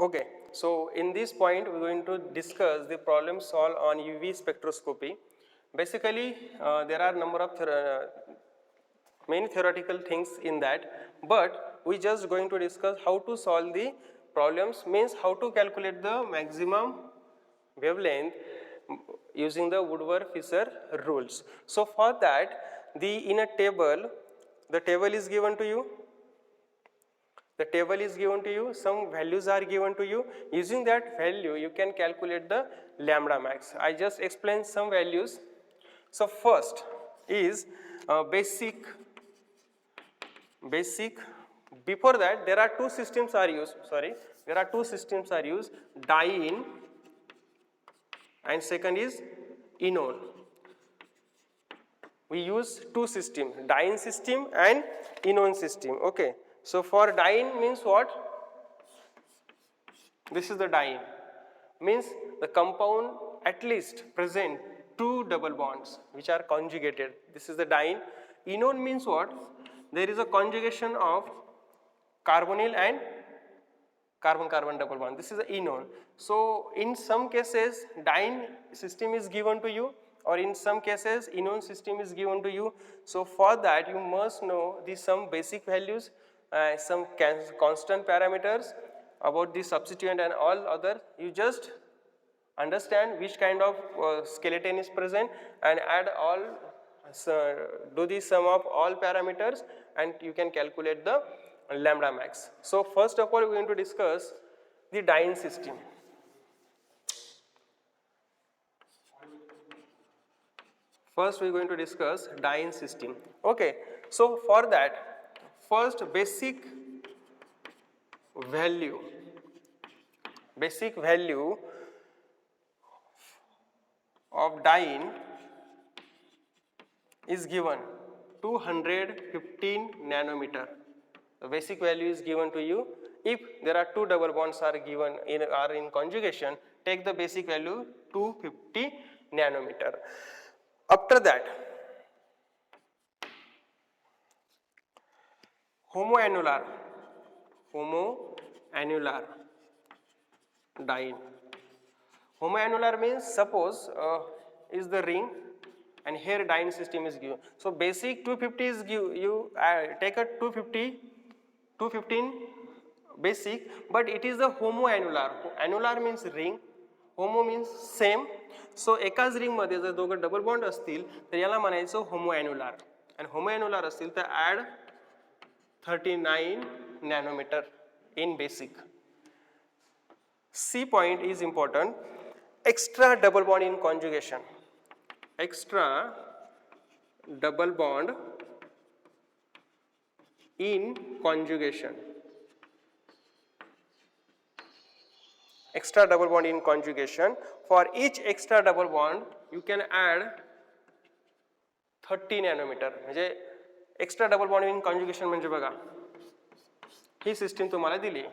Okay, so in this point we're going to discuss the problem solved on UV spectroscopy. Basically, there are number of many theoretical things in that, but we just going to discuss how to solve the problems, means how to calculate the maximum wavelength using the Woodward-Fisher rules. So for that, in a table, the table is given to you. The table is given to you, some values are given to you. Using that value, you can calculate the lambda max. I just explained some values. So first is basic. Before that, there are two systems are used. Dye-in and second is Inon. We use two systems, dye-in system and Inon system. Okay. So for dye-in means what? This is the dye-in. Means the compound at least present two double bonds which are conjugated. This is the dye-in. Inon means what? There is a conjugation of carbonyl and carbon-carbon double bond. This is the Inon. So in some cases dye-in system is given to you, or in some cases Inon system is given to you. So for that you must know some basic values, some constant parameters about the substituent and all other. You just understand which kind of skeleton is present and add all, do the sum of all parameters and you can calculate the lambda max. So first of all we are going to discuss the dye-in system. First we are going to discuss dye-in system. Okay, so for that, first basic value of dye-in is given 215 nanometer. The basic value is given to you. If there are two double bonds are given in conjugation, take the basic value 250 nanometer. After that, homoannular dye-in. Homoannular means suppose is the ring and here dye-in system is given. So basic 250 is given, you take a 215 basic, but it is the homoannular. Annular means ring, homo means same. So एकाच ring मध्ये जर दोघं double bond असतील तर याला म्हणायचं होमोअॅन्युलर, आणि होमोअॅन्युलर असतील तर add 39 nanometer in basic. C point is important. Extra double bond in conjugation. Extra double bond in conjugation. Extra double bond in conjugation. For each extra double bond, you can add 30 nanometer. म्हणजे extra double bond in conjugation म्हणजे बघा, ही system तुम्हाला दिली.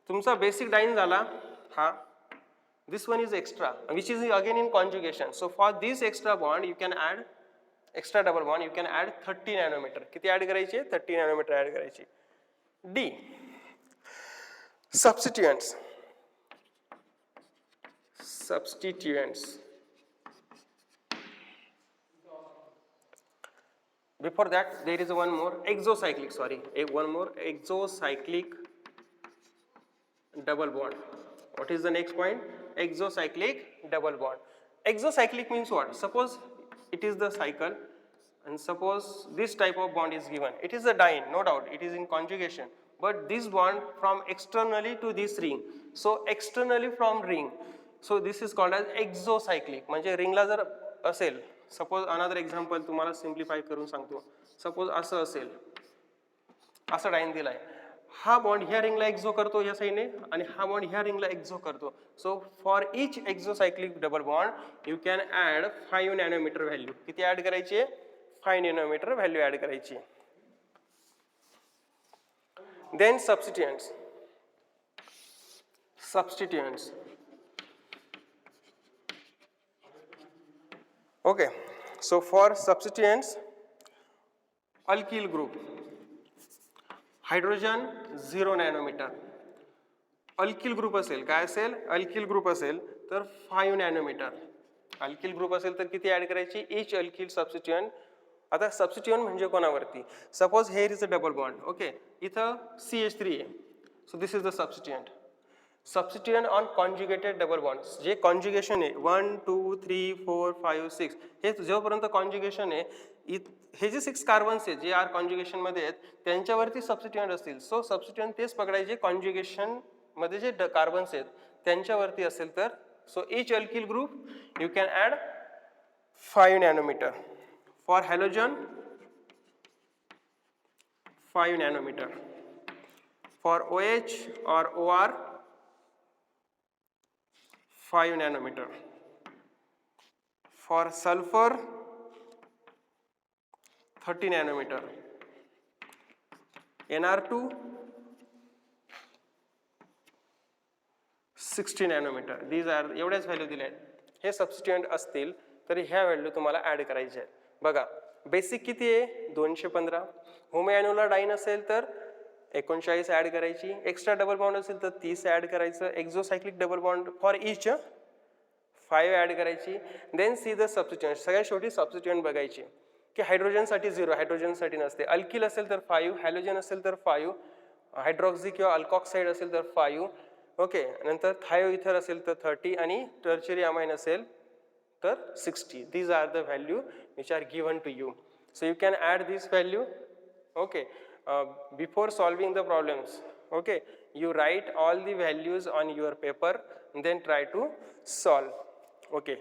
तुमचा basic dine झाला हा. This one is extra, which is again in conjugation. So for this extra bond, you can add extra double bond. You can add 30 nanometer. किती add करायचे? 30 nanometer add करायचे. D. Substituents. Before that, there is one more exocyclic. One more exocyclic double bond. What is the next point? Exocyclic double bond. Exocyclic means what? Suppose it is the cycle, and suppose this type of bond is given. It is a dye-in, no doubt. It is in conjugation. But this bond from externally to this ring. So externally from ring. So this is called as exocyclic. म्हणजे रिंगला जर असेल, suppose another example तुम्हाला simplify करून सांगतो. Suppose असं असेल, असं dine दिलाय. हा बॉन्ड ह्या रिंगला एक्झो करतो या साईडने आणि हा बॉन्ड ह्या रिंगला एक्झो करतो. So for each exocyclic double bond you can add 5 nanometer value. किती ऍड करायची? 5 नॅनोमीटर व्हॅल्यू ऍड करायची. Then substituents. Okay, so for substituents, alkyl group, hydrogen 0 nanometer, alkyl group असेल, काय असेल, अल्किल ग्रुप असेल तर 5 नॅनोमीटर. अल्किल ग्रुप असेल तर किती ॲड करायची, इच अल्किल सबस्टिट्युएंट. आता सबस्टिट्युएंट म्हणजे कोणावरती, suppose here is a double bond, okay, इथं CH3 आहे, so this is the substituent. Substituent on conjugated double bond, जे कॉन्जुगेशन आहे 1 2 3 4 5 6, हे जोपर्यंत कॉन्जुगेशन आहे, हे जे 6 कार्बन्स आहेत जे आर कॉन्जुगेशन मध्ये आहेत त्यांच्यावरती सबस्टिट्युएंट असतील. सो सबस्टिट्युएंट तेच पकडायचे कॉन्जुगेशन मध्ये जे कार्बन्स आहेत त्यांच्यावरती असेल तर. So each alkyl group you can add 5 nanometer. For halogen 5 nanometer. For OH or OR 5 nanometer. For sulfur 30 nanometer. NR2 60 nanometer. These are एवढ्याच व्हॅल्यू दिल्या आहेत. हे सबस्टिट्युएंट असतील तरी ह्या व्हॅल्यू तुम्हाला ॲड करायच्या आहेत. बघा बेसिक किती आहे 215. होमोॲन्युलर डाईन असेल तर 39 ॲड करायची. एक्स्ट्रा डबल बॉन्ड असेल तर 30 ॲड करायचं. Exocyclic double bond for each 5 add करायची. Then see the substituent. सगळ्यात शेवटी सबस्टिट्युएंट बघायची की हायड्रोजनसाठी 0, हायड्रोजनसाठी नसते. अल्किल असेल तर 5, हॅलोजन असेल तर 5, हायड्रॉक्सी किंवा अल्कॉक्साईड असेल तर 5, ओके. नंतर थायो इथर असेल तर 30 आणि टर्शरी अमाइन असेल तर 60. These are the value which are given to you. So you can add this value, okay. Before solving the problems, okay, you write all the values on your paper and then try to solve, okay.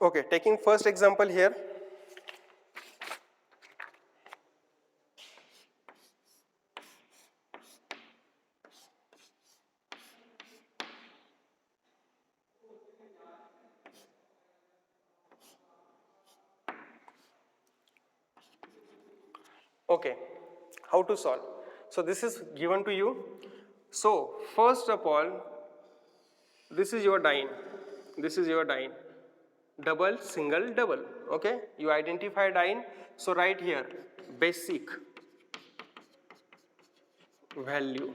Okay, taking first example here. Okay, how to solve? So this is given to you. So first of all, this is your dyne, this is your dyne, double, single, double, okay. You identify dyne, so write here basic value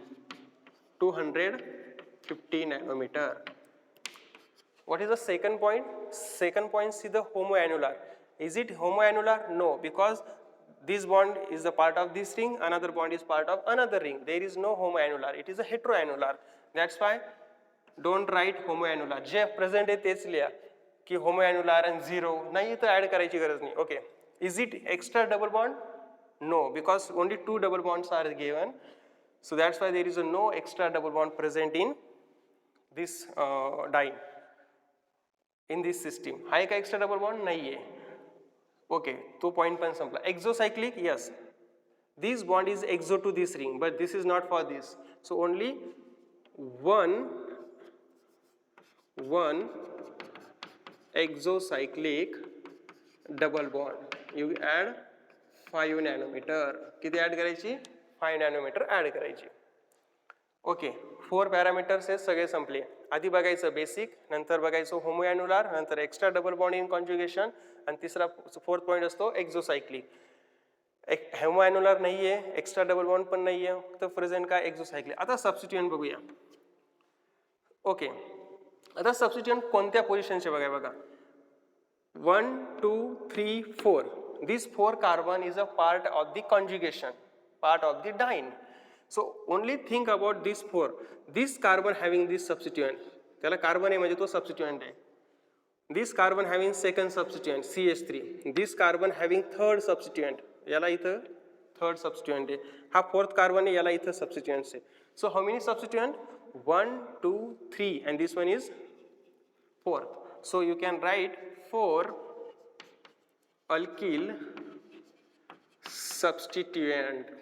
250 nanometer. What is the second point? Second point, see the homoannular. Is it homoannular? No, because this bond is a part of this ring, another bond is part of another ring. There is no homoannular, it is a heteroannular. That's why don't write homoannular. J present आहे तेच लिहा की homoannular and zero नाही तर add करायची गरज नाही. Okay. Is it extra double bond? No, because only 2 double bonds are given. So that's why there is a no extra double bond present in this dyne. In this system हाय का extra double bond नाही आहे. Okay, तो point पण संपला. Exocyclic, yes, this bond is exo to this ring but this is not for this. So only one exocyclic double bond. You add 5 nanometer. किती add करायची, 5 nanometer add करायची. Okay, 4 parameters आहेत, सगळे संपले. आधी बघायचं बेसिक, नंतर बघायचं होमोॲन्युलर, नंतर extra double bond in conjugation आणि तिसरा फोर्थ पॉईंट असतो एक्झोसायक्लिक. एक होमोॲन्युलर नाही आहे, एक्स्ट्रा डबल बॉन्ड पण नाही आहे, तर प्रेझेंट काय एक्झोसायक्लिक. आता सबस्टिट्युएंट बघूया. ओके, आता सबस्टिट्युएंट कोणत्या पोझिशनचे बघा 1 2 3 4. This 4 carbon is a part of the conjugation, part of the dine. So only think about these 4. This carbon having this substituent, त्याला कार्बन आहे म्हणजे तो substituent आहे. This carbon having second substituent CH3. This carbon having third substituent, याला इथं third substituent आहे. हा fourth carbon आहे, याला इथं substituents आहे. So how many substituent? 1 2 3 and this one is 4th. So you can write 4 alkyl substituent.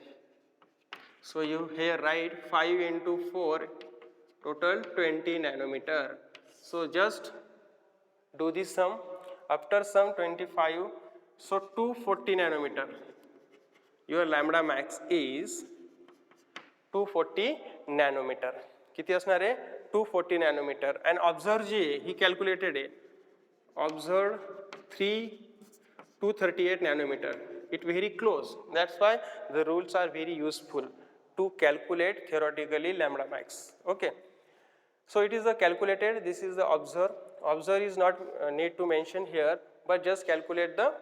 So you here write 5 into 4, total 20 nanometer. So just do this sum. After sum 25, so 240 nanometer. Your lambda max is 240 nanometer. किती असणार आहे 240 nanometer, and observe GA, he calculated it. Observe 238 nanometer. It very close. That's why the rules are very useful to calculate theoretically lambda max. Okay. So it is the calculated. This is the observe. Observe is not need to mention here, but just calculate the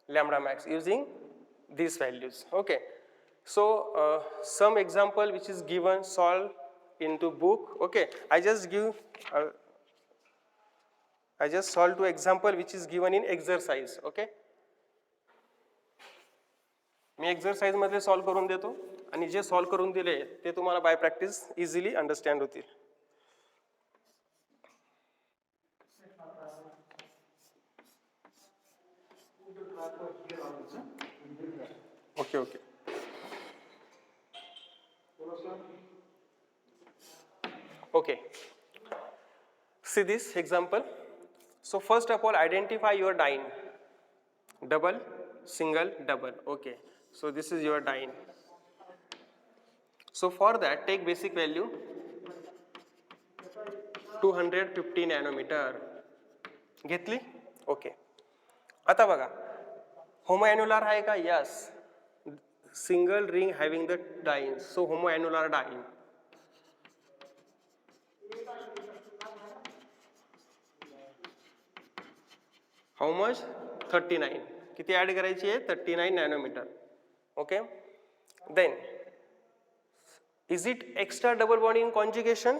lambda max using these values. Okay. So some example which is given, solve into book. Okay. I just solve two example which is given in exercise. Okay. Me exercise मध्ये solve करून देतो आणि जे solve करून दिले ते तुम्हाला bye practice easily understand होतील. Okay okay. Okay. See this example. So first of all, identify your dyne. Double, single, double. Okay. So this is your dyne. So for that, take basic value 250 nanometer. घेतली? Okay. आता बघा, homoannular आहे का? Yes. Single ring having the dyne. So homoannular dyne. How much? 39. किती add करायची आहे? 39 nanometer. Okay. Then is it extra double bond in conjugation?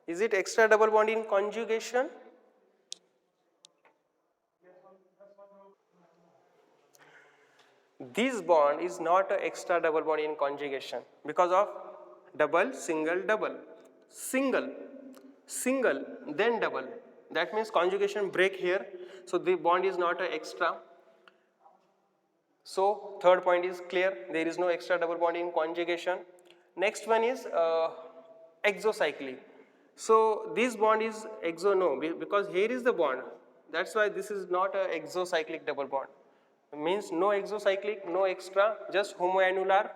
Is it extra double bond in conjugation? This bond is not an extra double bond in conjugation because of double, single, double. Single, single, then double. That means conjugation break here. So the bond is not an extra. So third point is clear. There is no extra double bond in conjugation. Next one is exocyclic. So this bond is no, because here is the bond. That's why this is not an exocyclic double bond. It means no exocyclic, no extra, just homoannular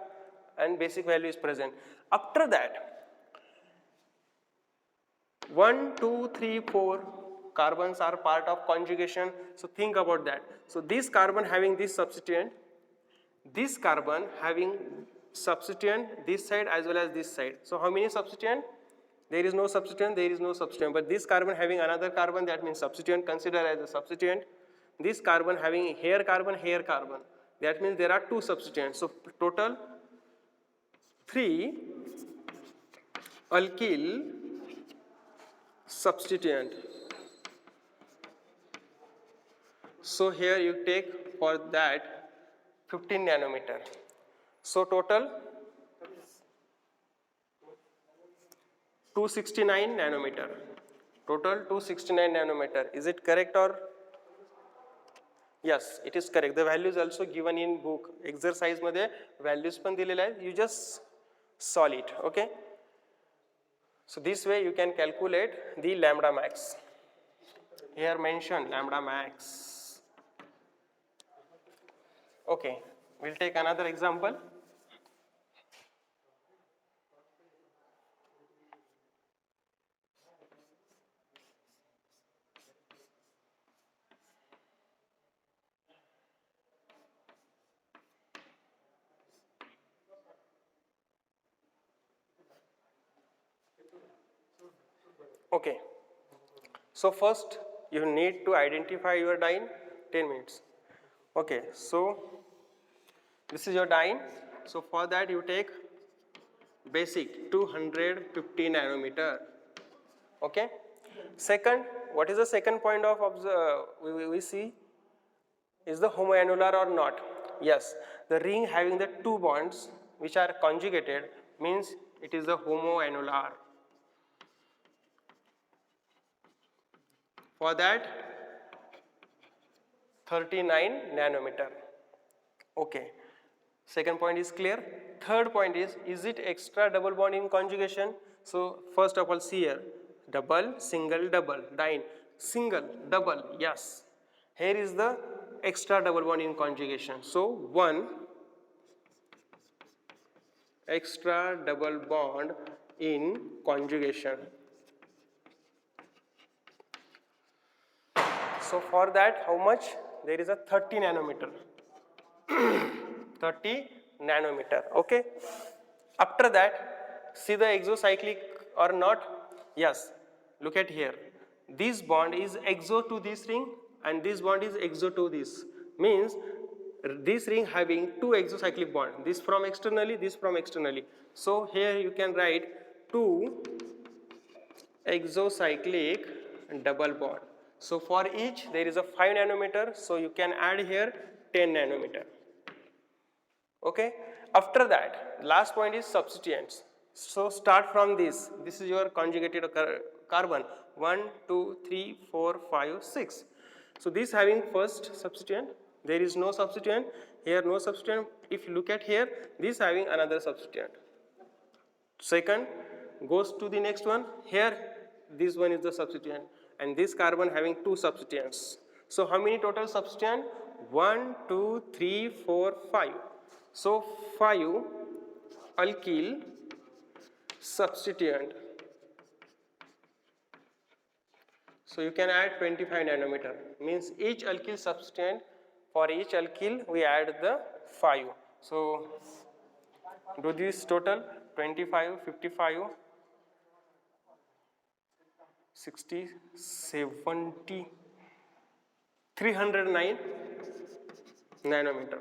and basic value is present. After that, 1, 2, 3, 4 carbons are part of conjugation. So think about that. So this carbon having this substituent, this carbon having substituent this side as well as this side. So how many substituent? There is no substituent, there is no substituent. But this carbon having another carbon, that means substituent, consider as a substituent. This carbon having here carbon, that means there are two substituents. So total 3 alkyl substituent. So here you take for that 15 nanometer. So total 269 nanometer. Total 269 nanometer. Is it correct or? Yes, it is correct. The value is also given in book. Exercise मध्ये values पण दिलेले आहेत. You just solve it. Okay. So this way you can calculate the lambda max. Here mentioned lambda max. Okay. We'll take another example. Okay. So first you need to identify your dyne. 10 minutes. Okay. So this is your dyne. So for that you take basic 250 nanometer. Okay. Second, what is the second point of we see? Is the homoannular or not? Yes. The ring having the two bonds which are conjugated means it is the homoannular. For that 39 nanometer. Okay. Second point is clear. Third point is it extra double bond in conjugation? So first of all see here, double, single, double, dyne, single, double, yes. Here is the extra double bond in conjugation. So one extra double bond in conjugation. So for that, how much? There is a 30 nanometer. 30 nanometer, okay. After that, see the exocyclic or not? Yes, look at here. This bond is exo to this ring and this bond is exo to this. Means this ring having two exocyclic bond, this from externally, this from externally. So here you can write two exocyclic double bond. So for each there is a 5 nanometer, so you can add here 10 nanometer. Okay. After that, last point is substituents. So start from this. This is your conjugated carbon. 1, 2, 3, 4, 5, 6. So this having first substituent. There is no substituent. Here no substituent. If you look at here, this having another substituent. Second goes to the next one. Here this one is the substituent. And this carbon having two substituents. So how many total substituent? 1, 2, 3, 4, 5. So 5 alkyl substituent. So you can add 25 nanometer. Means each alkyl substituent, for each alkyl we add the 5. So do this total 25, 55, 60, 70, 309 nanometer.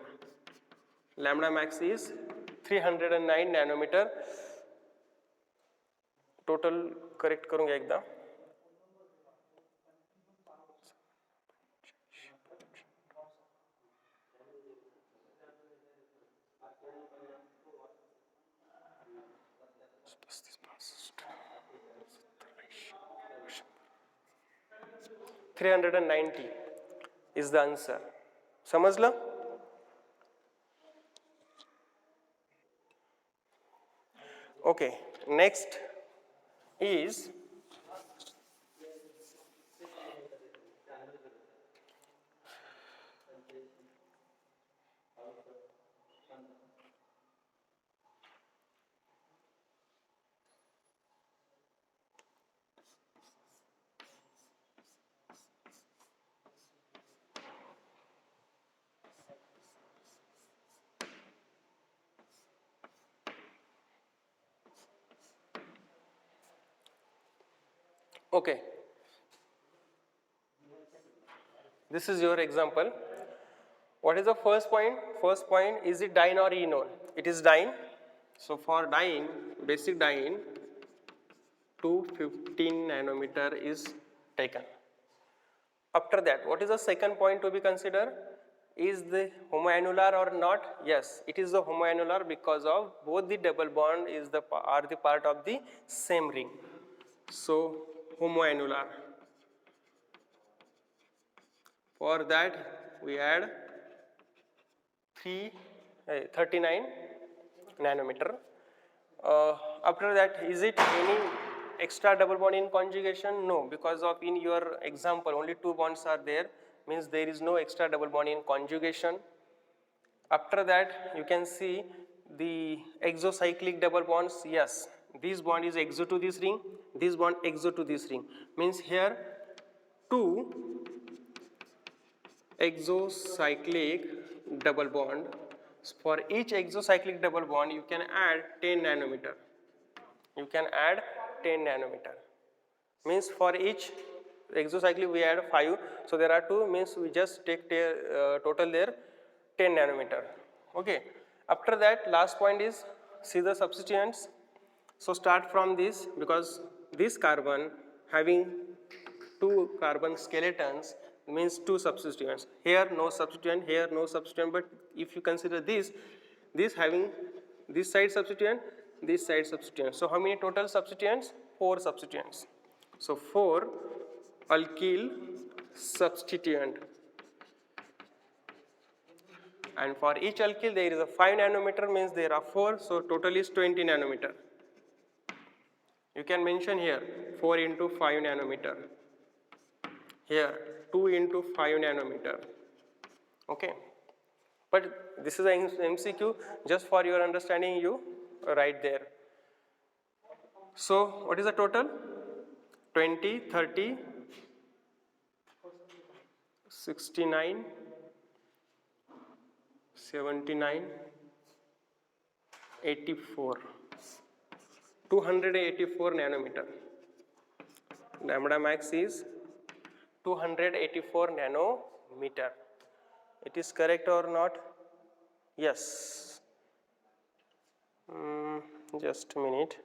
Lambda max is 309 nanometer. Total correct करूँगा एकदा. $390 is the answer. समझला? Okay, next is okay. This is your example. What is the first point? First point, is it diene or enone? It is diene. So for diene, basic diene, 215 nanometer is taken. After that, what is the second point to be considered? Is the homoannular or not? Yes, it is the homoannular because of both the double bond are the part of the same ring. So homoannular. For that we add 39 nanometer. After that, is it any extra double bond in conjugation? No, because of in your example only two bonds are there, means there is no extra double bond in conjugation. After that, you can see the exocyclic double bonds. Yes, this bond is exo to this ring, this bond exo to this ring, means here two exocyclic double bond. For each exocyclic double bond you can add 10 nanometer. You can add 10 nanometer. Means for each exocyclic we add 5. So there are 2, means we just take total there 10 nanometer. Okay. After that, last point is see the substituents. So start from this, because this carbon having two carbon skeletons means two substituents. Here no substituent, here no substituent, but if you consider this having this side substituent, this side substituent. So how many total substituents? 4 substituents. So 4 alkyl substituent. And for each alkyl there is a 5 nanometer, means there are 4, so total is 20 nanometer. You can mention here 4 into 5 nanometer. Here 2 into 5 nanometer. Okay. But this is an MCQ, just for your understanding you write there. So what is the total? 20, 30, 69, 79, 84, 284 nanometer. Lambda max is 284 nanometer. It is correct or not? Yes. Just a minute.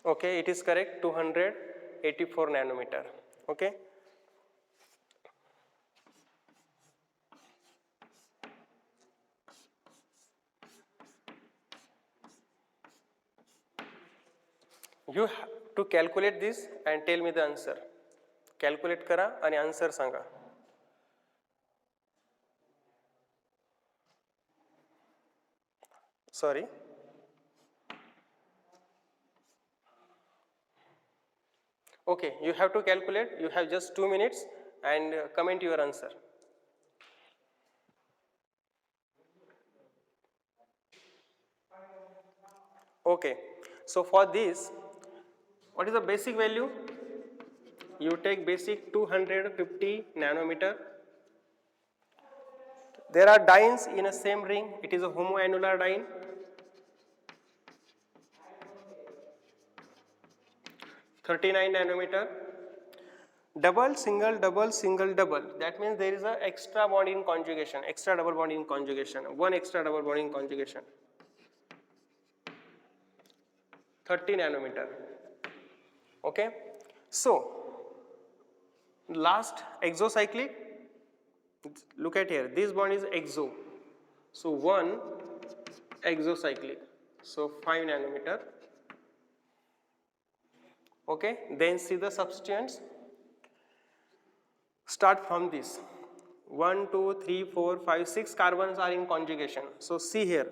Okay, it is correct, 284 nanometer. Okay. You have to calculate this and tell me the answer. Calculate करा आणि answer Sanga. Sorry. Okay, you have to calculate. You have just 2 minutes and comment your answer. Okay, so for this, what is the basic value? You take basic 250 nanometer. There are dynes in a same ring. It is a homoannular dyne. 39 nanometer. Double, single, double, single, double. That means there is a extra bond in conjugation, extra double bond in conjugation, one extra double bond in conjugation. 30 nanometer. Okay. So last exocyclic. Look at here. This bond is exo. So one exocyclic. So 5 nanometer. Okay. Then see the substituents. Start from this. 1, 2, 3, 4, 5, 6 carbons are in conjugation. So see here.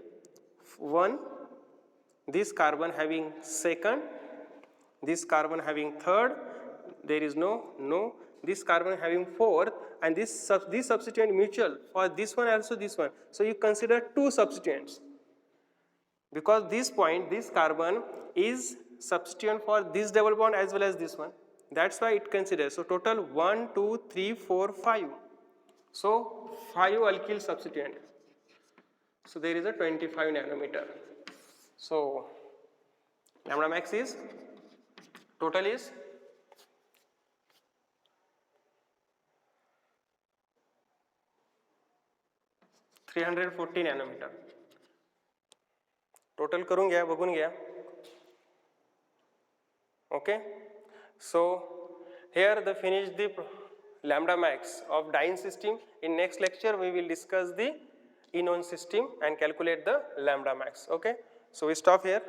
1, this carbon having second, this carbon having third, there is no, this carbon having fourth, and this substituent mutual for this one also this one. So you consider 2 substituents. Because this point, this carbon is substituent for this double bond as well as this one. That's why it considers. So total 1, 2, 3, 4, 5. So 5 alkyl substituent. So there is a 25 nanometer. So lambda max is, total is 340 nanometer. Total करून घ्या, बघून घ्या. Okay. So here the finish the lambda max of dyne system. In next lecture we will discuss the enone system and calculate the lambda max. Okay. So we stop here.